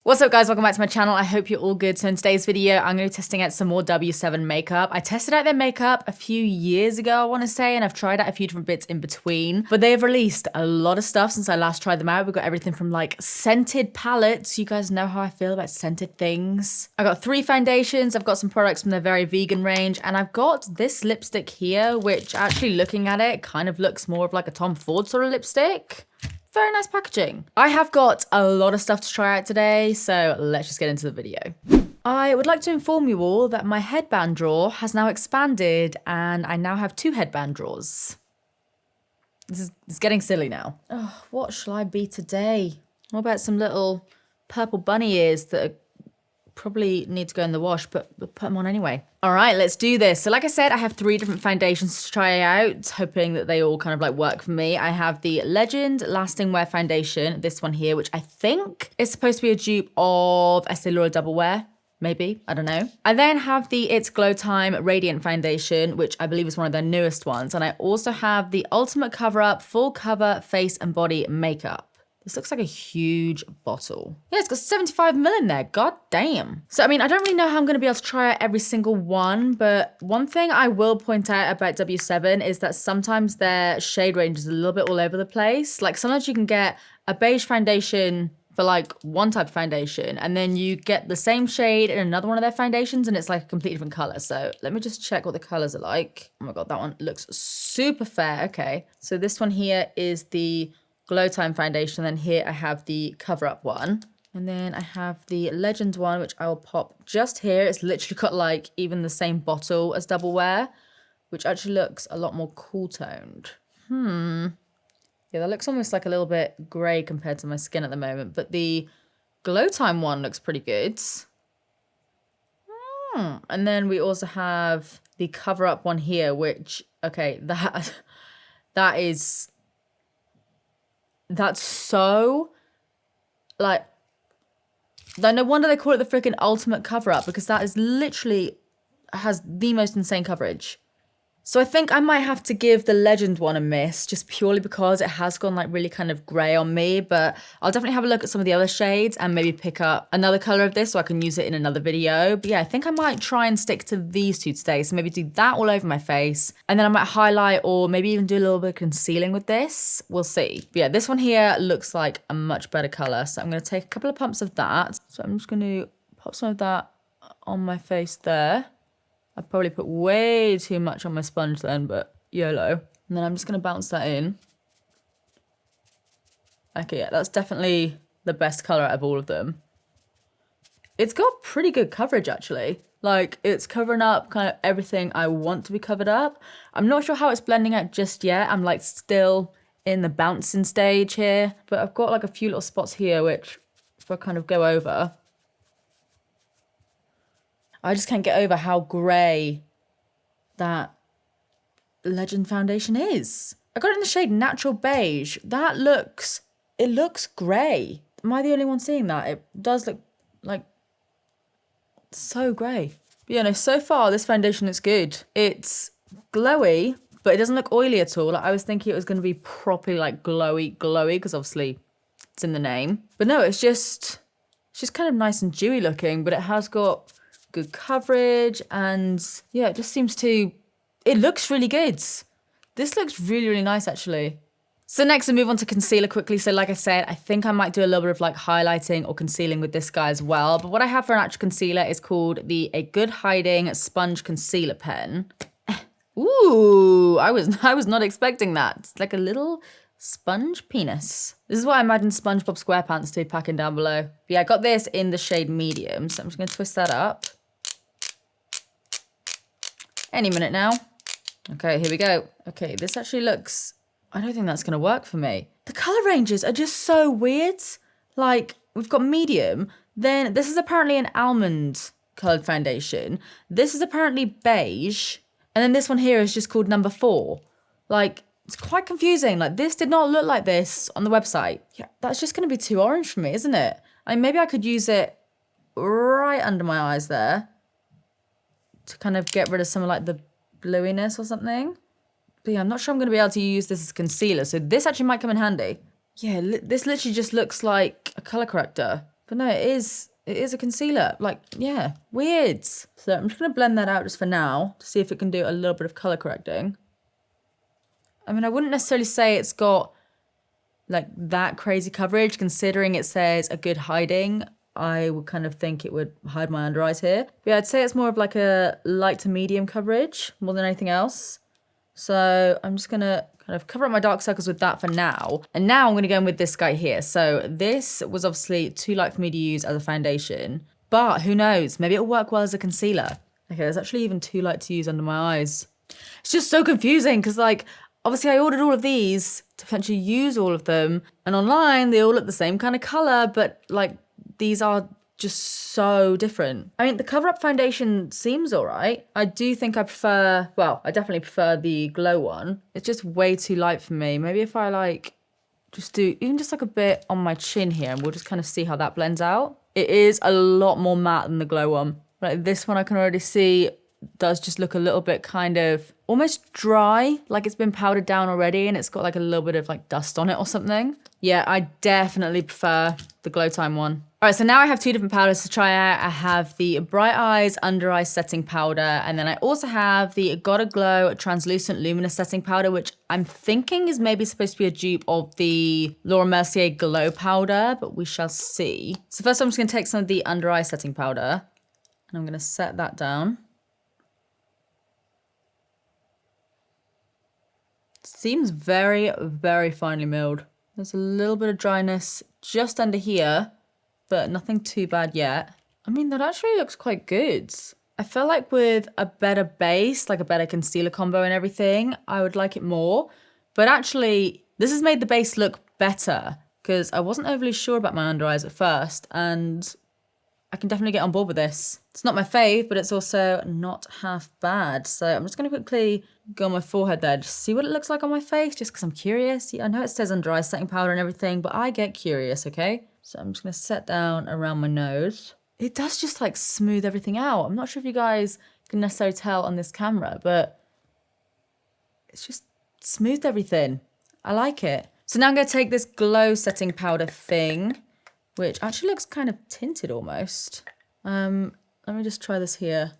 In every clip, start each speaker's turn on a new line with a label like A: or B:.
A: What's up guys, welcome back to my channel. I hope you're all good. So in today's video, I'm going to be testing out some more W7 makeup. I tested out their makeup a few years ago, I want to say, and I've tried out a few different bits in between. But they have released a lot of stuff since I last tried them out. We've got everything from like scented palettes. You guys know how I feel about scented things. I got 3 foundations. I've got some products from their very vegan range. And I've got this lipstick here, which actually looking at it kind of looks more of like a Tom Ford sort of lipstick. Very nice packaging. I have got a lot of stuff to try out today, so let's just get into the video. I would like to inform you all that my headband drawer has now expanded and I now have 2 headband drawers. It's getting silly now. Oh, what shall I be today? What about some little purple bunny ears that probably need to go in the wash, but we'll put them on anyway. All right, let's do this. So like I said, I have 3 different foundations to try out, hoping that they all kind of like work for me. I have the Legend Lasting Wear Foundation, this one here, which I think is supposed to be a dupe of Estee Lauder Double Wear. Maybe, I don't know. I then have the It's Glow Time Radiant Foundation, which I believe is one of their newest ones. And I also have the Ultimate Cover Up Full Cover Face and Body Makeup. This looks like a huge bottle. Yeah, it's got 75 ml in there. God damn. So, I mean, I don't really know how I'm going to be able to try out every single one, but one thing I will point out about W7 is that sometimes their shade range is a little bit all over the place. Like, sometimes you can get a beige foundation for like one type of foundation, and then you get the same shade in another one of their foundations, and it's like a completely different color. So let me just check what the colors are like. Oh my God, that one looks super fair. Okay. So this one here is the Glow Time foundation, and then here I have the Cover Up one, and then I have the Legend one, which I will pop just here. It's literally got like even the same bottle as Double Wear, which actually looks a lot more cool toned. Yeah, that looks almost like a little bit grey compared to my skin at the moment, but the Glow Time one looks pretty good. And then we also have the Cover Up one here, which, okay, that's so, like, no wonder they call it the freaking ultimate cover up, because that is literally has the most insane coverage. So I think I might have to give the Legend one a miss, just purely because it has gone like really kind of grey on me, but I'll definitely have a look at some of the other shades and maybe pick up another colour of this so I can use it in another video. But yeah, I think I might try and stick to these 2 today. So maybe do that all over my face, and then I might highlight or maybe even do a little bit of concealing with this. We'll see. But yeah, this one here looks like a much better colour. So I'm going to take a couple of pumps of that. So I'm just going to pop some of that on my face there. I probably put way too much on my sponge then, but YOLO. And then I'm just going to bounce that in. Okay, yeah, that's definitely the best colour out of all of them. It's got pretty good coverage, actually. Like, it's covering up kind of everything I want to be covered up. I'm not sure how it's blending out just yet. I'm, like, still in the bouncing stage here. But I've got, like, a few little spots here, which if I kind of go over, I just can't get over how grey that Legend foundation is. I got it in the shade Natural Beige. It looks grey. Am I the only one seeing that? It does look like so grey. But yeah, no, so far this foundation looks good. It's glowy, but it doesn't look oily at all. Like, I was thinking it was going to be properly like glowy, because obviously it's in the name. But no, it's just kind of nice and dewy looking, but it has got good coverage, and yeah, it just seems to, it looks really good. This looks really, really nice, actually. So next we move on to concealer quickly. So like I said, I think I might do a little bit of like highlighting or concealing with this guy as well. But what I have for an actual concealer is called the A Good Hiding Sponge Concealer Pen. Ooh, I was not expecting that. It's like a little sponge penis. This is what I imagine SpongeBob SquarePants to pack in down below. But yeah, I got this in the shade medium, so I'm just going to twist that up. Any minute now. Okay, here we go. Okay, this actually looks, I don't think that's going to work for me. The colour ranges are just so weird. Like, we've got medium, then this is apparently an almond coloured foundation. This is apparently beige, and then this one here is just called number 4. Like, it's quite confusing. Like, this did not look like this on the website. Yeah, that's just going to be too orange for me, isn't it? I mean, maybe I could use it right under my eyes there to kind of get rid of some of like the bluiness or something. But yeah, I'm not sure I'm going to be able to use this as concealer. So this actually might come in handy. Yeah, this literally just looks like a colour corrector. But no, it is a concealer. Like, yeah, weird. So I'm just going to blend that out just for now to see if it can do a little bit of color correcting. I mean, I wouldn't necessarily say it's got like that crazy coverage, considering it says a good hiding. I would kind of think it would hide my under eyes here. But yeah, I'd say it's more of like a light to medium coverage more than anything else. So I'm just gonna kind of cover up my dark circles with that for now. And now I'm gonna go in with this guy here. So this was obviously too light for me to use as a foundation, but who knows? Maybe it'll work well as a concealer. Okay, there's actually even too light to use under my eyes. It's just so confusing because like, obviously I ordered all of these to potentially use all of them. And online, they all look the same kind of color, but like these are just so different. I mean, the Cover Up foundation seems all right. I do think I prefer, well, I definitely prefer the Glow one. It's just way too light for me. Maybe if I like just do even just like a bit on my chin here and we'll just kind of see how that blends out. It is a lot more matte than the Glow one. Like this one I can already see does just look a little bit kind of almost dry, like it's been powdered down already and it's got like a little bit of like dust on it or something. Yeah, I definitely prefer the Glow Time one. All right, so now I have two different powders to try out. I have the Bright Eyes Under Eye Setting Powder, and then I also have the Gotta Glow Translucent Luminous Setting Powder, which I'm thinking is maybe supposed to be a dupe of the Laura Mercier Glow Powder, but we shall see. So first I'm just gonna take some of the Under Eye Setting Powder, and I'm gonna set that down. Seems very, very finely milled. There's a little bit of dryness just under here, but nothing too bad yet. I mean, that actually looks quite good. I feel like with a better base, like a better concealer combo and everything, I would like it more. But actually, this has made the base look better because I wasn't overly sure about my under eyes at first, and I can definitely get on board with this. It's not my fave, but it's also not half bad. So I'm just going to quickly go on my forehead there, just see what it looks like on my face, just because I'm curious. I know it says under eye setting powder and everything, but I get curious, okay? So I'm just going to set down around my nose. It does just like smooth everything out. I'm not sure if you guys can necessarily tell on this camera, but it's just smoothed everything. I like it. So now I'm going to take this glow setting powder thing, which actually looks kind of tinted almost. Let me just try this here.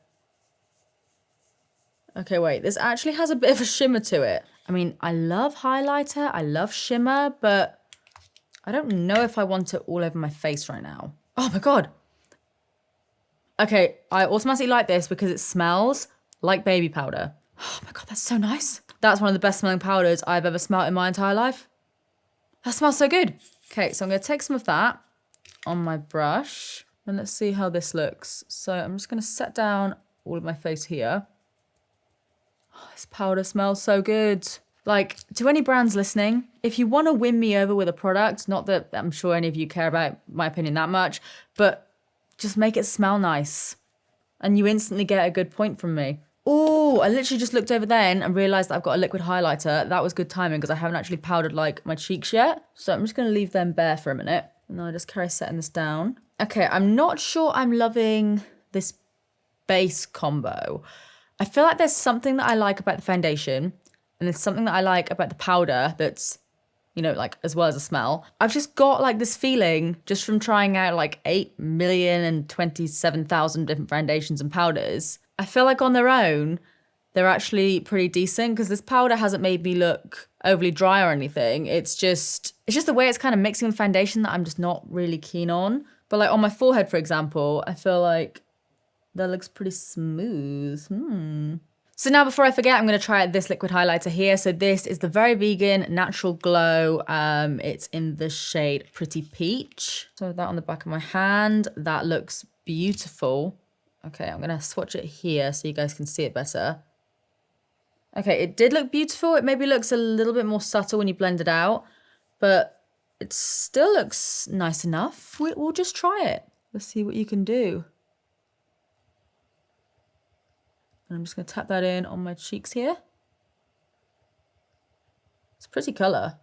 A: Okay, wait, this actually has a bit of a shimmer to it. I mean, I love highlighter, I love shimmer, but I don't know if I want it all over my face right now. Oh my God. Okay, I automatically like this because it smells like baby powder. Oh my God, that's so nice. That's one of the best smelling powders I've ever smelled in my entire life. That smells so good. Okay, so I'm gonna take some of that on my brush and let's see how this looks. So I'm just gonna set down all of my face here. Oh, this powder smells so good. Like, to any brands listening, if you want to win me over with a product, not that I'm sure any of you care about my opinion that much, but just make it smell nice and you instantly get a good point from me. Oh, I literally just looked over then and realized that I've got a liquid highlighter. That was good timing because I haven't actually powdered like my cheeks yet. So I'm just going to leave them bare for a minute. And then I just carry setting this down. Okay, I'm not sure I'm loving this base combo. I feel like there's something that I like about the foundation and there's something that I like about the powder that's, you know, like as well as the smell. I've just got like this feeling just from trying out like 8,027,000 different foundations and powders. I feel like on their own, they're actually pretty decent because this powder hasn't made me look overly dry or anything. It's just the way it's kind of mixing with foundation that I'm just not really keen on. But like on my forehead, for example, I feel like that looks pretty smooth. So now before I forget, I'm going to try out this liquid highlighter here. So this is the Very Vegan Natural Glow. It's in the shade Pretty Peach. So that on the back of my hand, that looks beautiful. Okay, I'm going to swatch it here so you guys can see it better. Okay, it did look beautiful. It maybe looks a little bit more subtle when you blend it out, but it still looks nice enough. We'll just try it. Let's see what you can do. And I'm just going to tap that in on my cheeks here. It's a pretty colour.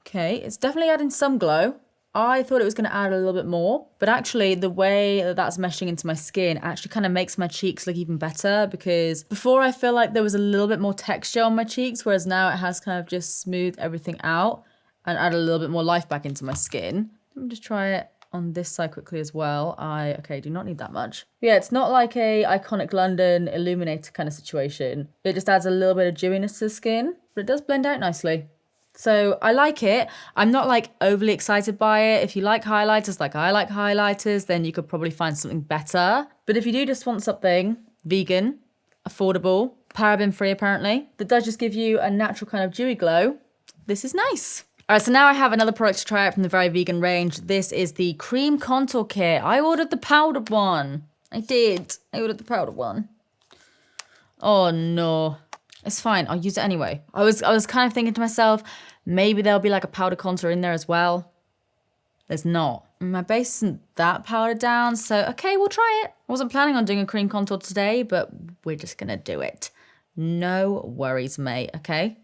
A: Okay, it's definitely adding some glow. I thought it was going to add a little bit more, but actually the way that that's meshing into my skin actually kind of makes my cheeks look even better because before I feel like there was a little bit more texture on my cheeks, whereas now it has kind of just smoothed everything out and add a little bit more life back into my skin. Let me just try it on this side quickly as well. Okay, do not need that much. Yeah, it's not like a Iconic London illuminator kind of situation. It just adds a little bit of dewiness to the skin, but it does blend out nicely. So I like it. I'm not like overly excited by it. If you like highlighters like I like highlighters, then you could probably find something better. But if you do just want something vegan, affordable, paraben free apparently, that does just give you a natural kind of dewy glow, this is nice. All right, so now I have another product to try out from the Very Vegan range. This is the Cream Contour Kit. I ordered the powdered one. I did. I ordered the powdered one. Oh no. It's fine. I'll use it anyway. I was kind of thinking to myself, maybe there'll be like a powder contour in there as well. There's not. My base isn't that powdered down, so okay, we'll try it. I wasn't planning on doing a cream contour today, but we're just gonna do it. No worries, mate, okay?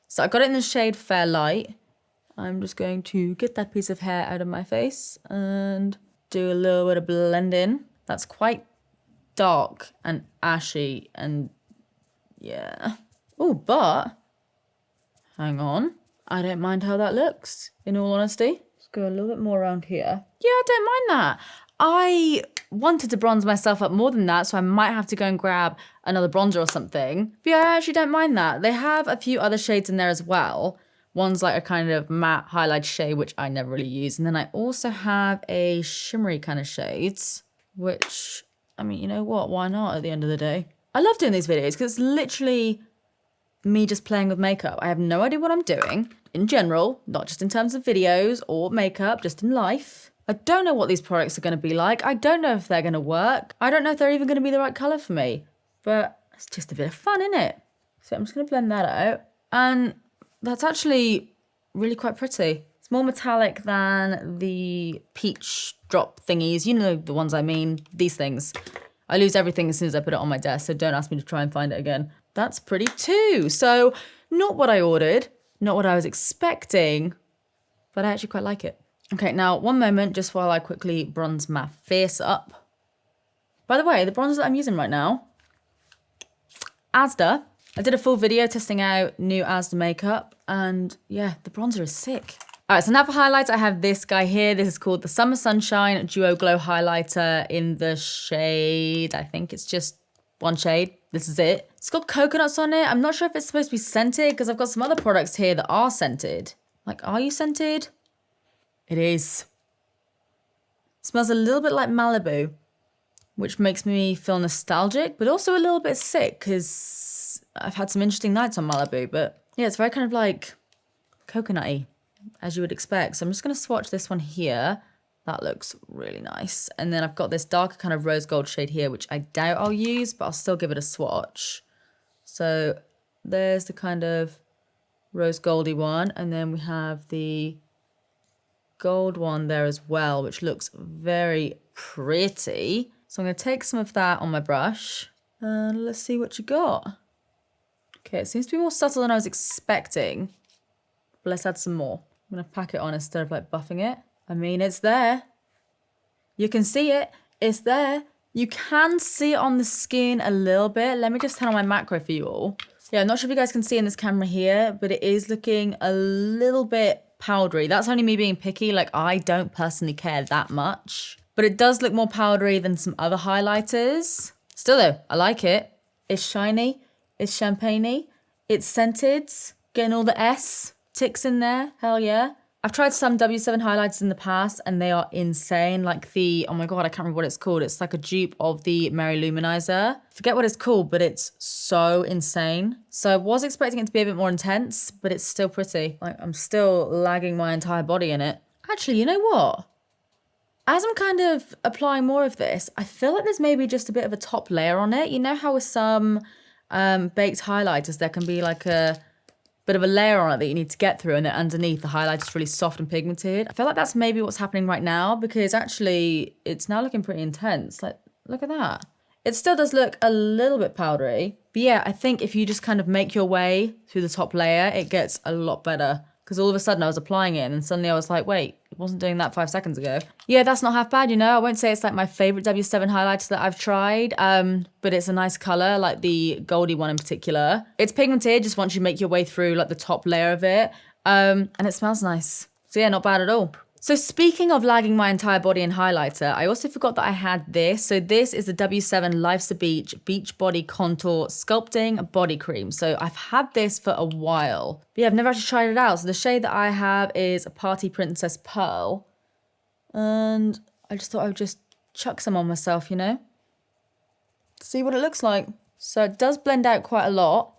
A: So I got it in the shade Fair Light. I'm just going to get that piece of hair out of my face and do a little bit of blending. That's quite dark and ashy and yeah. Oh, but hang on. I don't mind how that looks, in all honesty. Let's go a little bit more around here. Yeah, I don't mind that. I wanted to bronze myself up more than that, so I might have to go and grab another bronzer or something. But yeah, I actually don't mind that. They have a few other shades in there as well. One's like a kind of matte highlight shade, which I never really use. And then I also have a shimmery kind of shades, which, I mean, you know what? Why not at the end of the day? I love doing these videos because it's literally me just playing with makeup. I have no idea what I'm doing in general, not just in terms of videos or makeup, just in life. I don't know what these products are going to be like. I don't know if they're going to work. I don't know if they're even going to be the right colour for me. But it's just a bit of fun, isn't it? So I'm just going to blend that out. And that's actually really quite pretty. It's more metallic than the peach drop thingies. You know the ones I mean, these things. I lose everything as soon as I put it on my desk, so don't ask me to try and find it again. That's pretty too. So not what I ordered, not what I was expecting, but I actually quite like it. Okay, now one moment, just while I quickly bronze my face up. By the way, the bronzer that I'm using right now, Asda. I did a full video testing out new Asda makeup, and yeah, the bronzer is sick. All right, so now for highlights, I have this guy here. This is called the Summer Sunshine Duo Glow Highlighter in the shade, I think it's just one shade. This is it. It's got coconuts on it. I'm not sure if it's supposed to be scented because I've got some other products here that are scented. Like, are you scented? It is. It smells a little bit like Malibu, which makes me feel nostalgic, but also a little bit sick because I've had some interesting nights on Malibu. But yeah, it's very kind of like coconutty, as you would expect. So I'm just going to swatch this one here. That looks really nice. And then I've got this darker kind of rose gold shade here, which I doubt I'll use, but I'll still give it a swatch. So there's the kind of rose goldy one. And then we have the gold one there as well, which looks very pretty. So I'm going to take some of that on my brush and let's see what you got. Okay, it seems to be more subtle than I was expecting, but let's add some more. I'm going to pack it on instead of like buffing it. I mean, it's there. You can see it. It's there. You can see it on the skin a little bit. Let me just turn on my macro for you all. Yeah, I'm not sure if you guys can see in this camera here, but it is looking a little bit powdery. That's only me being picky. Like, I don't personally care that much. But it does look more powdery than some other highlighters. Still though, I like it. It's shiny. It's champagne-y. It's scented. Getting all the S ticks in there. Hell yeah. I've tried some W7 highlighters in the past and they are insane. Like the, oh my God, I can't remember what it's called. It's like a dupe of the Mary Luminizer. Forget what it's called, but it's so insane. So I was expecting it to be a bit more intense, but it's still pretty. Like, I'm still lagging my entire body in it. Actually, you know what? As I'm kind of applying more of this, I feel like there's maybe just a bit of a top layer on it. You know how with some baked highlighters, there can be like a bit of a layer on it that you need to get through, and then underneath the highlight is really soft and pigmented. I feel like that's maybe what's happening right now, because actually it's now looking pretty intense. Like, look at that. It still does look a little bit powdery, but yeah, I think if you just kind of make your way through the top layer, it gets a lot better. Because all of a sudden I was applying it and suddenly I was like, wait, it wasn't doing that 5 seconds ago. Yeah, that's not half bad, you know. I won't say it's like my favorite W7 highlighter that I've tried, but it's a nice color, like the goldy one in particular. It's pigmented just once you make your way through like the top layer of it, and it smells nice. So yeah, not bad at all. So speaking of lagging my entire body in highlighter, I also forgot that I had this. So this is the W7 Life's a Beach Body Contour Sculpting Body Cream. So I've had this for a while. But yeah, I've never actually tried it out. So the shade that I have is a Party Princess Pearl. And I just thought I would just chuck some on myself, you know? See what it looks like. So it does blend out quite a lot.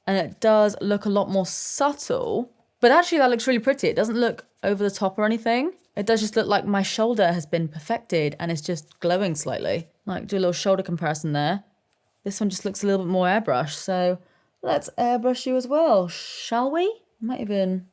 A: And it does look a lot more subtle. But actually that looks really pretty. It doesn't look over the top or anything. It does just look like my shoulder has been perfected and it's just glowing slightly. Like, do a little shoulder comparison there. This one just looks a little bit more airbrushed. So let's airbrush you as well, shall we? Might even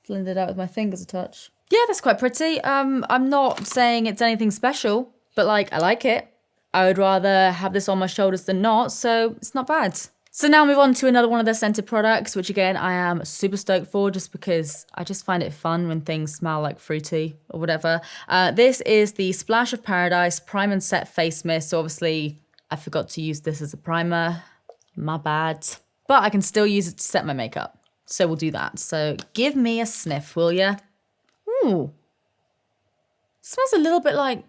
A: blend it out with my fingers a touch. Yeah, that's quite pretty. I'm not saying it's anything special, but like, I like it. I would rather have this on my shoulders than not, so it's not bad. So now move on to another one of their scented products, which again, I am super stoked for just because I just find it fun when things smell like fruity or whatever. This is the Splash of Paradise Prime and Set Face Mist. So obviously, I forgot to use this as a primer. My bad. But I can still use it to set my makeup. So we'll do that. So give me a sniff, will ya? Ooh. It smells a little bit like...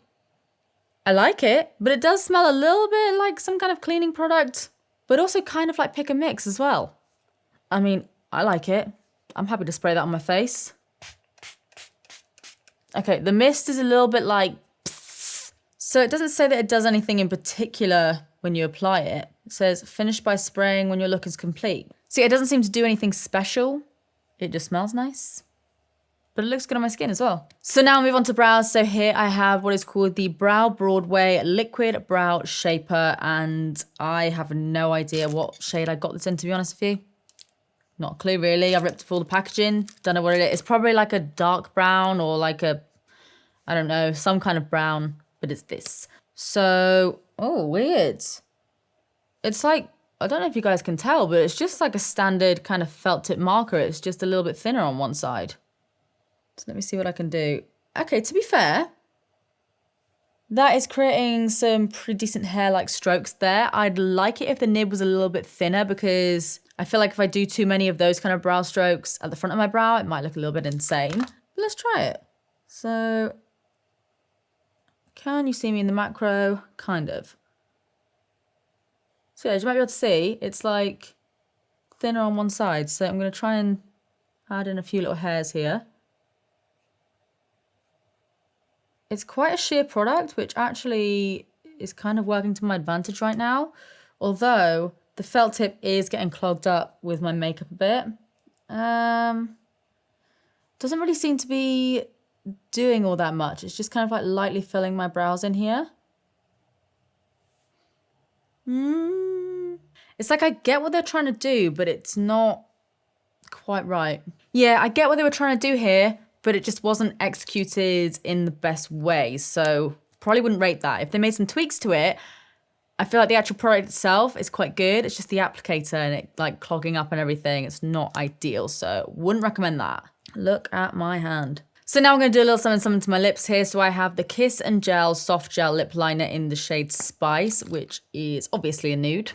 A: I like it, but it does smell a little bit like some kind of cleaning product. But also kind of like pick and mix as well. I mean, I like it. I'm happy to spray that on my face. Okay, the mist is a little bit like... So it doesn't say that it does anything in particular when you apply it. It says, finish by spraying when your look is complete. See, it doesn't seem to do anything special. It just smells nice. But it looks good on my skin as well. So now I'll move on to brows. So here I have what is called the Brow Broadway Liquid Brow Shaper. And I have no idea what shade I got this in, to be honest with you. Not a clue, really. I ripped up all the packaging. Don't know what it is. It's probably like a dark brown or like a, I don't know, some kind of brown. But it's this. So, oh, weird. It's like, I don't know if you guys can tell, but it's just like a standard kind of felt tip marker. It's just a little bit thinner on one side. So let me see what I can do. Okay, to be fair, that is creating some pretty decent hair-like strokes there. I'd like it if the nib was a little bit thinner because I feel like if I do too many of those kind of brow strokes at the front of my brow, it might look a little bit insane. But let's try it. So, can you see me in the macro? Kind of. So yeah, as you might be able to see, it's like thinner on one side. So I'm going to try and add in a few little hairs here. It's quite a sheer product, which actually is kind of working to my advantage right now. Although the felt tip is getting clogged up with my makeup a bit. Doesn't really seem to be doing all that much. It's just kind of like lightly filling my brows in here. It's like I get what they're trying to do, but it's not quite right. Yeah, I get what they were trying to do here, but it just wasn't executed in the best way. So probably wouldn't rate that. If they made some tweaks to it, I feel like the actual product itself is quite good. It's just the applicator and it like clogging up and everything. It's not ideal. So wouldn't recommend that. Look at my hand. So now I'm going to do a little something to my lips here. So I have the Kiss and Gel Soft Gel Lip Liner in the shade Spice, which is obviously a nude.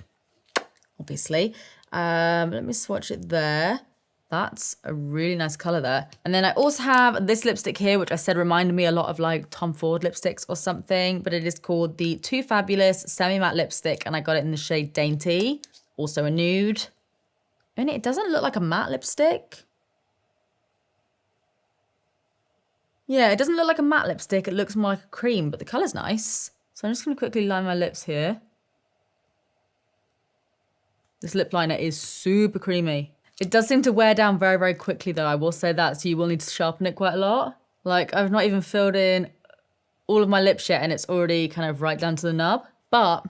A: Obviously. Let me swatch it there. That's a really nice color there. And then I also have this lipstick here, which I said reminded me a lot of like Tom Ford lipsticks or something, but it is called the Too Fabulous Semi-Matte Lipstick, and I got it in the shade Dainty, also a nude. And it doesn't look like a matte lipstick. Yeah, it doesn't look like a matte lipstick. It looks more like a cream, but the color's nice. So I'm just gonna quickly line my lips here. This lip liner is super creamy. It does seem to wear down very, very quickly though, I will say that, so you will need to sharpen it quite a lot. Like, I've not even filled in all of my lips yet and it's already kind of right down to the nub. But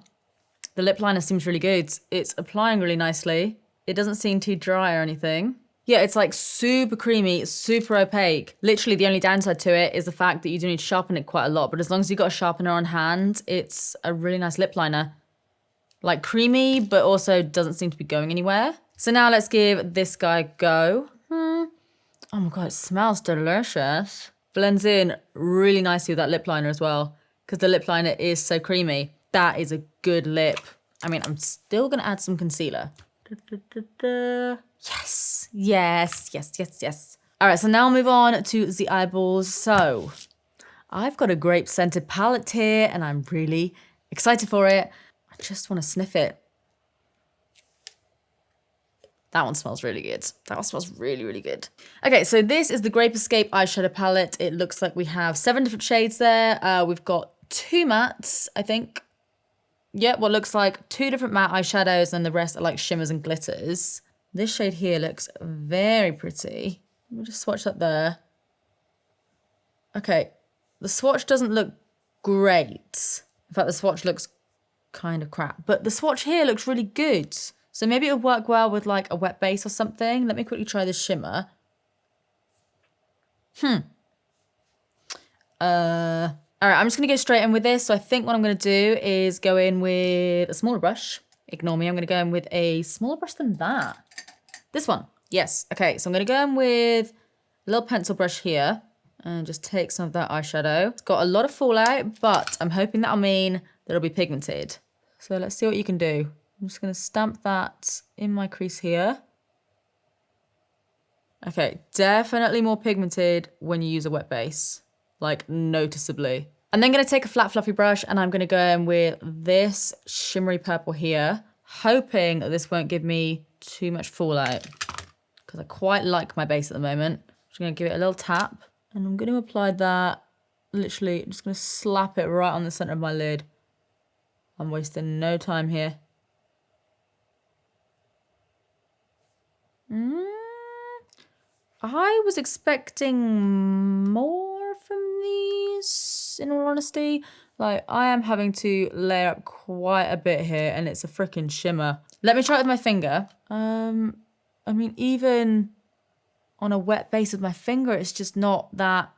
A: the lip liner seems really good. It's applying really nicely. It doesn't seem too dry or anything. Yeah, it's like super creamy, super opaque. Literally the only downside to it is the fact that you do need to sharpen it quite a lot, but as long as you've got a sharpener on hand, it's a really nice lip liner. Like creamy, but also doesn't seem to be going anywhere. So now let's give this guy a go. Oh my God, it smells delicious. Blends in really nicely with that lip liner as well, because the lip liner is so creamy. That is a good lip. I mean, I'm still gonna add some concealer. Yes, yes, yes, yes, yes. All right, so now I'll move on to the eyeballs. So I've got a grape scented palette here and I'm really excited for it. I just want to sniff it. That one smells really good. That one smells really, really good. Okay, so this is the Grape Escape eyeshadow palette. It looks like we have 7 different shades there. We've got 2 mattes, I think. Yeah, what looks like 2 different matte eyeshadows and the rest are like shimmers and glitters. This shade here looks very pretty. Let me just swatch that there. Okay, the swatch doesn't look great. In fact, the swatch looks kind of crap. But the swatch here looks really good. So maybe it would work well with like a wet base or something. Let me quickly try this shimmer. All right, I'm just going to go straight in with this. So I think what I'm going to do is go in with a smaller brush. Ignore me. I'm going to go in with a smaller brush than that. This one. Yes. Okay, so I'm going to go in with a little pencil brush here and just take some of that eyeshadow. It's got a lot of fallout, but I'm hoping that'll mean that it'll be pigmented. So let's see what you can do. I'm just going to stamp that in my crease here. Okay, definitely more pigmented when you use a wet base, like noticeably. I'm then going to take a flat fluffy brush and I'm going to go in with this shimmery purple here, hoping that this won't give me too much fallout because I quite like my base at the moment. I'm just going to give it a little tap and I'm going to apply that, literally just going to slap it right on the center of my lid. I'm wasting no time here. I was expecting more from these, in all honesty. Like, I am having to layer up quite a bit here, and it's a freaking shimmer. Let me try it with my finger. I mean, even on a wet base with my finger, it's just not that...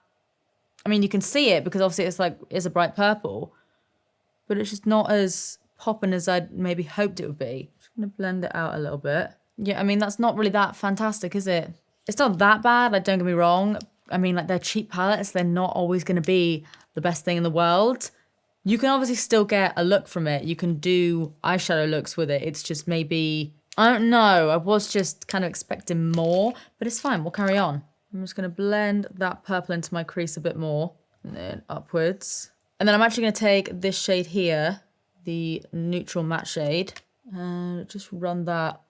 A: I mean, you can see it, because obviously it's a bright purple. But it's just not as popping as I'd maybe hoped it would be. Just gonna blend it out a little bit. Yeah, I mean, that's not really that fantastic, is it? It's not that bad, like, don't get me wrong. I mean, like, they're cheap palettes. They're not always going to be the best thing in the world. You can obviously still get a look from it. You can do eyeshadow looks with it. It's just maybe, I don't know. I was just kind of expecting more, but it's fine. We'll carry on. I'm just going to blend that purple into my crease a bit more and then upwards. And then I'm actually going to take this shade here, the neutral matte shade, and just run that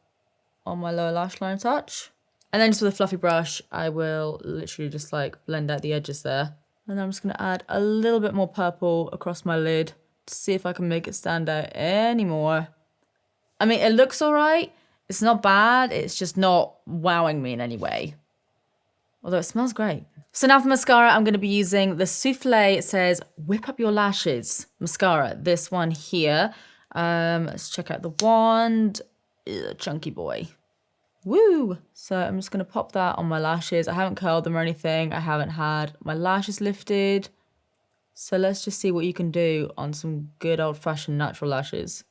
A: on my lower lash line a touch. And then just with a fluffy brush, I will literally just like blend out the edges there. And I'm just going to add a little bit more purple across my lid to see if I can make it stand out any more. I mean, it looks all right. It's not bad. It's just not wowing me in any way. Although it smells great. So now for mascara, I'm going to be using the Soufflé. It says, whip up your lashes mascara. This one here. Let's check out the wand. Chunky boy. Woo! So I'm just going to pop that on my lashes. I haven't curled them or anything. I haven't had my lashes lifted. So let's just see what you can do on some good old-fashioned natural lashes.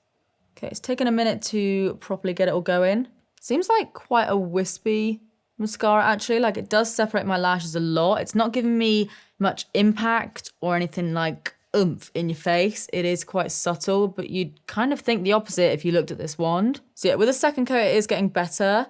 A: Okay, it's taken a minute to properly get it all going. Seems like quite a wispy mascara, actually. Like, it does separate my lashes a lot. It's not giving me much impact or anything like oomph in your face. It is quite subtle, but you'd kind of think the opposite if you looked at this wand. So yeah, with the second coat, it is getting better.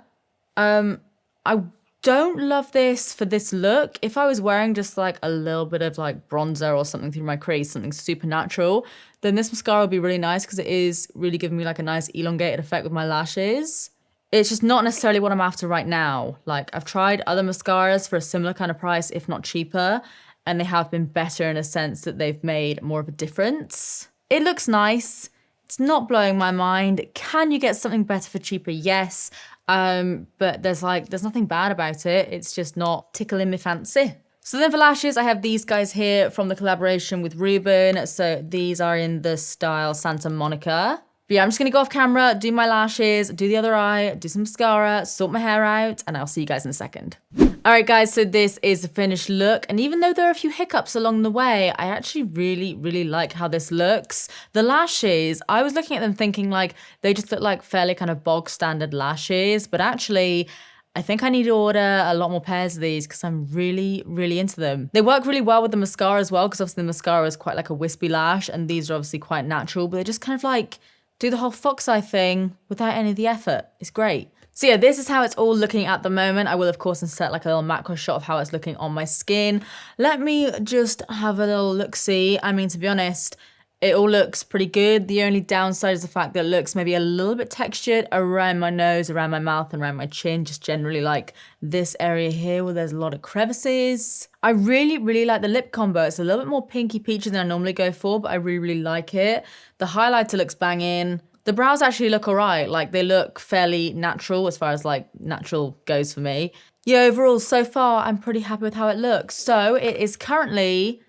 A: I don't love this for this look. If I was wearing just like a little bit of like bronzer or something through my crease, something super natural, then this mascara would be really nice because it is really giving me like a nice elongated effect with my lashes. It's just not necessarily what I'm after right now. Like, I've tried other mascaras for a similar kind of price, if not cheaper, and they have been better in a sense that they've made more of a difference. It looks nice. It's not blowing my mind. Can you get something better for cheaper? Yes. But there's nothing bad about it. It's just not tickling me fancy. So then for lashes, I have these guys here from the collaboration with Ruben. So these are in the style Santa Monica. But yeah, I'm just going to go off camera, do my lashes, do the other eye, do some mascara, sort my hair out, and I'll see you guys in a second. All right, guys, so this is the finished look. And even though there are a few hiccups along the way, I actually really, really like how this looks. The lashes, I was looking at them thinking like they just look like fairly kind of bog standard lashes. But actually, I think I need to order a lot more pairs of these because I'm really, really into them. They work really well with the mascara as well because obviously the mascara is quite like a wispy lash and these are obviously quite natural, but they just kind of like do the whole fox eye thing without any of the effort. It's great. So yeah, this is how it's all looking at the moment. I will of course insert like a little macro shot of how it's looking on my skin. Let me just have a little look-see. I mean, to be honest, it all looks pretty good. The only downside is the fact that it looks maybe a little bit textured around my nose, around my mouth, and around my chin, just generally like this area here where there's a lot of crevices. I really, really like the lip combo. It's a little bit more pinky peachy than I normally go for, but I really, really like it. The highlighter looks banging. The brows actually look all right. Like they look fairly natural as far as like natural goes for me. Yeah, overall, so far, I'm pretty happy with how it looks. So it is currently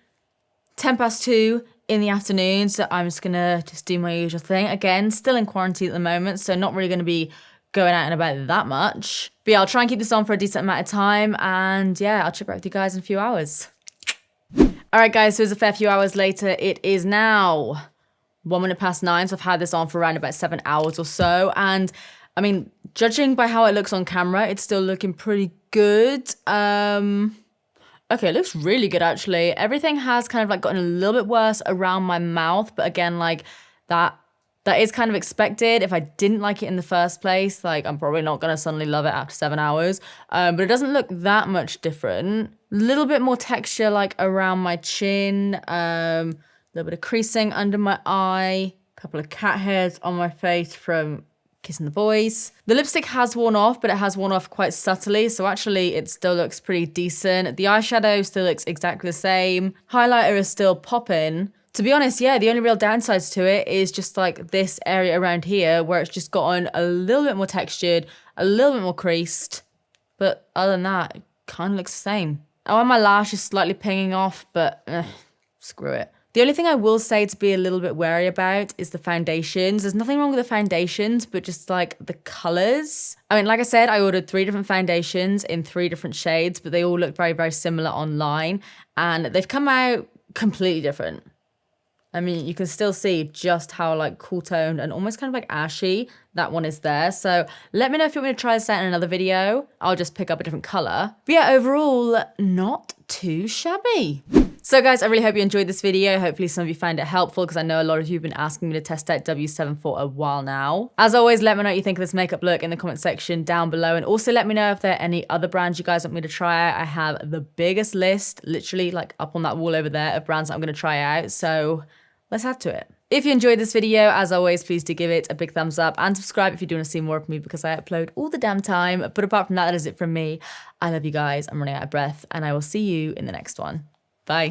A: 2:10 in the afternoon. So I'm just gonna do my usual thing. Again, still in quarantine at the moment, so not really gonna be going out and about that much. But yeah, I'll try and keep this on for a decent amount of time. And yeah, I'll check back with you guys in a few hours. All right, guys, so it's a fair few hours later. It is now 9:01, so I've had this on for around about 7 hours or so, and I mean, judging by how it looks on camera, it's still looking pretty good. Okay, it looks really good actually. Everything has kind of like gotten a little bit worse around my mouth, but again, like that is kind of expected. If I didn't like it in the first place, like I'm probably not gonna suddenly love it after 7 hours. But it doesn't look that much different. A little bit more texture like around my chin. A little bit of creasing under my eye, a couple of cat hairs on my face from kissing the boys. The lipstick has worn off, but it has worn off quite subtly, so actually it still looks pretty decent. The eyeshadow still looks exactly the same. Highlighter is still popping. To be honest, yeah, the only real downsides to it is just like this area around here where it's just gotten a little bit more textured, a little bit more creased, but other than that, it kind of looks the same. Oh, and my lash is slightly pinging off, but screw it. The only thing I will say to be a little bit wary about is the foundations. There's nothing wrong with the foundations, but just like the colors. I mean, like I said, I ordered 3 different foundations in 3 different shades, but they all look very, very similar online. And they've come out completely different. I mean, you can still see just how like cool toned and almost kind of like ashy that one is there. So let me know if you want me to try this out in another video. I'll just pick up a different color. But yeah, overall, not too shabby. So guys, I really hope you enjoyed this video. Hopefully some of you found it helpful because I know a lot of you have been asking me to test out W7 for a while now. As always, let me know what you think of this makeup look in the comment section down below. And also let me know if there are any other brands you guys want me to try out. I have the biggest list, literally like up on that wall over there, of brands that I'm going to try out. So let's add to it. If you enjoyed this video, as always, please do give it a big thumbs up and subscribe if you do want to see more of me because I upload all the damn time. But apart from that, that is it from me. I love you guys. I'm running out of breath and I will see you in the next one. Bye.